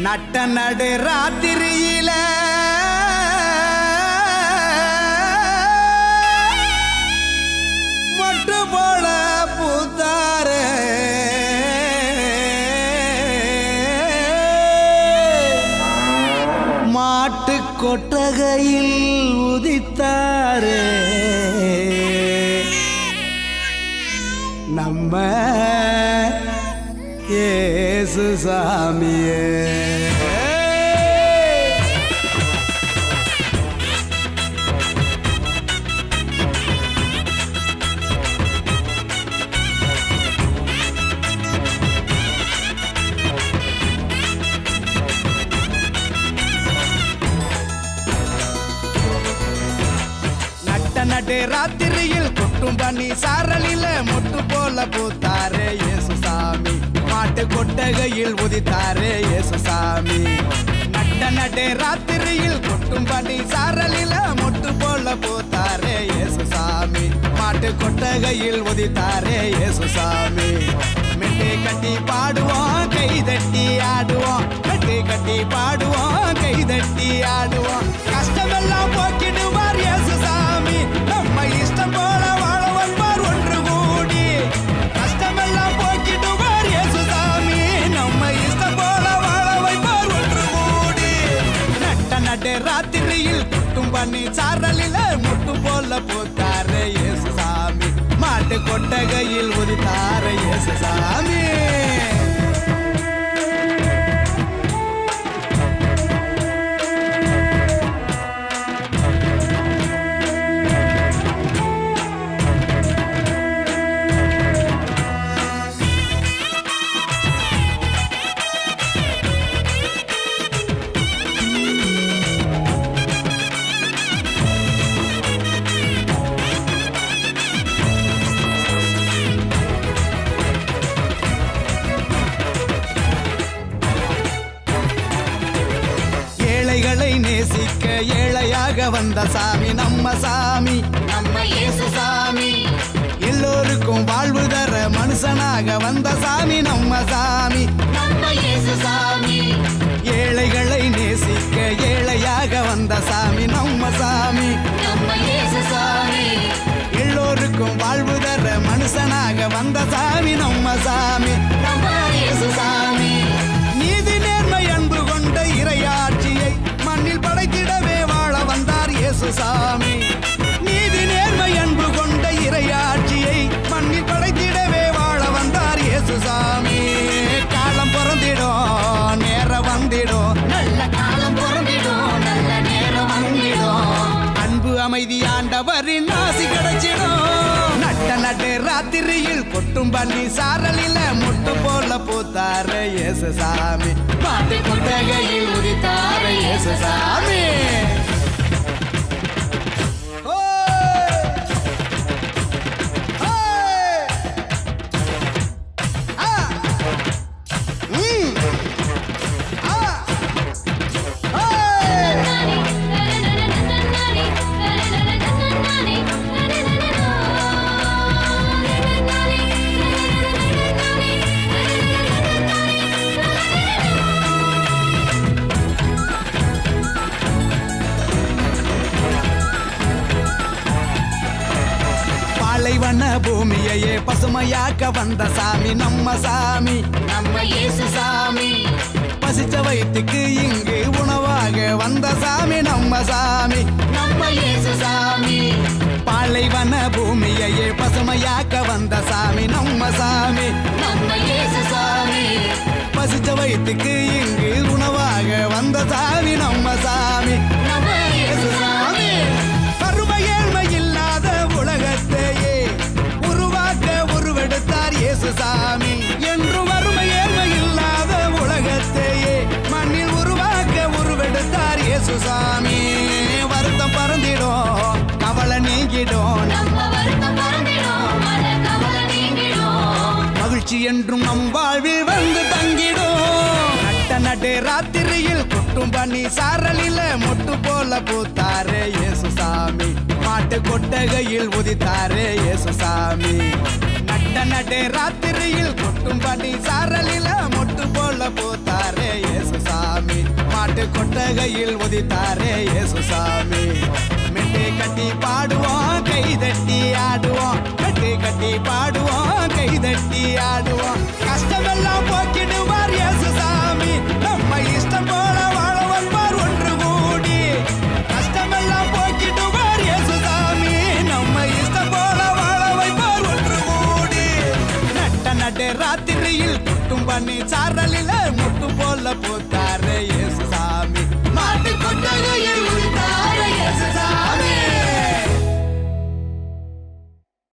நட்ட நடு ராத்திரியில மொட்டு போல பூத்தாரே மாட்டு கொட்டகையில் உதித்தாரே நம்ம இயேசு சாமியே. நடு ராத்திரியில் கொட்டும் பண்ணி சாரலில மொட்டு போல பூத்தாரே இயேசு சாமி. மாட்டு கொட்டகையில் உதித்தாரே இயேசு சாமி. நடு ராத்திரியில் கொட்டும் பண்ணி சாரலில மொட்டு போல பூத்தாரே இயேசு சாமி. மாட்டு கொட்டகையில் உதித்தாரே இயேசு சாமி. மெட்டு கட்டி பாடுவோம் கை தட்டி ஆடுவோம். மெட்டு கட்டி பாடுவோம் கை தட்டி ஆடுவோம். கஷ்டமெல்லாம் போக்கிடுவார் இயேசு சாமி. நம்ம இஷ்டம் போல வாழ வைப்பார் ஒன்று கூடி. கஷ்டமெல்லாம் போக்கிடுவார் இயேசு சாமி. நம்ம இஷ்டம் போல வாழ வைப்பார் ஒன்று கூடி. நடு ராத்திரியில் குட்டும் பண்ணி சாரலில முட்டு போல போத்தாரே இயேசு சாமி. மாட்டு கொட்டகையில் உதித்தாரே இயேசு சாமி. ஏழைகளை நேசிக்க ஏழையாக வந்த சாமி நம்ம சாமி. நம்ம இயேசு சாமி. எல்லோருக்கும் வாழ்வு தர மனுஷனாக வந்த சாமி நம்ம சாமி. நம்ம இயேசு சாமி. ஏழைகளை நேசிக்க ஏழையாக வந்த சாமி நம்ம சாமி. நம்ம இயேசு சாமி. எல்லோருக்கும் வாழ்வு தர மனுஷனாக வந்த சாமி நம்ம சாமி. நம்ம இயேசு சாமி. நீதி நேர்மை அன்பு கொண்ட இறையாட்சியை மண்ணில் படைத்திடவே வாழ வந்தார் இயேசு சாமி. நீதி நேர்மை அன்பு கொண்ட இறையாட்சியை மண்ணில் படைத்திடவே வாழ வந்தார் இயேசு சாமி. காலம் பிறந்திடும் நேரம் வந்திடும். நல்ல காலம் பிறந்திடும் நல்ல நேரம் வந்திடும். அன்பு அமைதி ஆண்டவரின் ஆசி கிடைச்சிடும். நடு ராத்திரியில் கொட்டும் பண்ணி சாரலில முட்டு போல பூத்தாரே இயேசு சாமி. மாட்டு கொட்டகையில் உதித்தாரே இயேசு சாமி. பாலைவன பூமியையே பசுமையாக்க வந்த சாமி நம்ம சாமி. நம்ம இயேசு சாமி. பசிச்ச வயிற்றுக்கு இங்கு உணவாக வந்த சாமி நம்ம சாமி. நம்ம இயேசு சாமி. பாலைவன பூமியையே பசுமையாக்க வந்த சாமி நம்ம சாமி. நம்ம இயேசு சாமி. பசிச்ச வயிற்றுக்கு இங்கு உணவாக வந்த சாமி நம்ம சாமி. நம்ம இயேசு சாமி. வறுமை ஏழ்மை இல்லாத உலகத்தையே உருவாக்க உருவெடுத்தார் இயேசு சாமி. என்று வறுமை ஏழ்மை இல்லாத உலகத்தையே மண்ணில் உருவாக்க உருவெடுத்தார் இயேசு சாமி. வருத்தம் பறந்திடும் கவலை நீங்கிடும். நம்ம வருத்தம் பறந்திடும் மன கவலை நீங்கிடும். மகிழ்ச்சி என்றும் நம் வாழ்வில் வந்து தங்கிடும். நடு ராத்திரியில் கொட்டும் பண்ணி சாரலில மொட்டு போல பூத்தாரே இயேசு சாமி. மாட்டு கொட்டகையில் உதித்தாரே இயேசு சாமி. நடு ராத்திரியில் கொட்டும் மாட்டு கொட்டகையில் உதித்தாரே இயேசுசாமி. மெட்டு கட்டி பாடுவோம் கைதட்டி ஆடுவோம், மெட்டு கட்டி பாடுவோம் கைதட்டி ஆடுவோம். கஷ்டமெல்லாம் போக்கிடுவார் இயேசுசாமி, நம்ம இஷ்டம் போல வாழ வைப்பார் ஒன்று கூடி. கஷ்டமெல்லாம் போக்கிடுவார் இயேசுசாமி, நம்ம இஷ்டம் போல வாழ வைப்பார் ஒன்று கூடி. நட்ட நடு ராத்திரியில் குட்டும் பண்ணி சாரலில முட்டு போல பூத்தாரே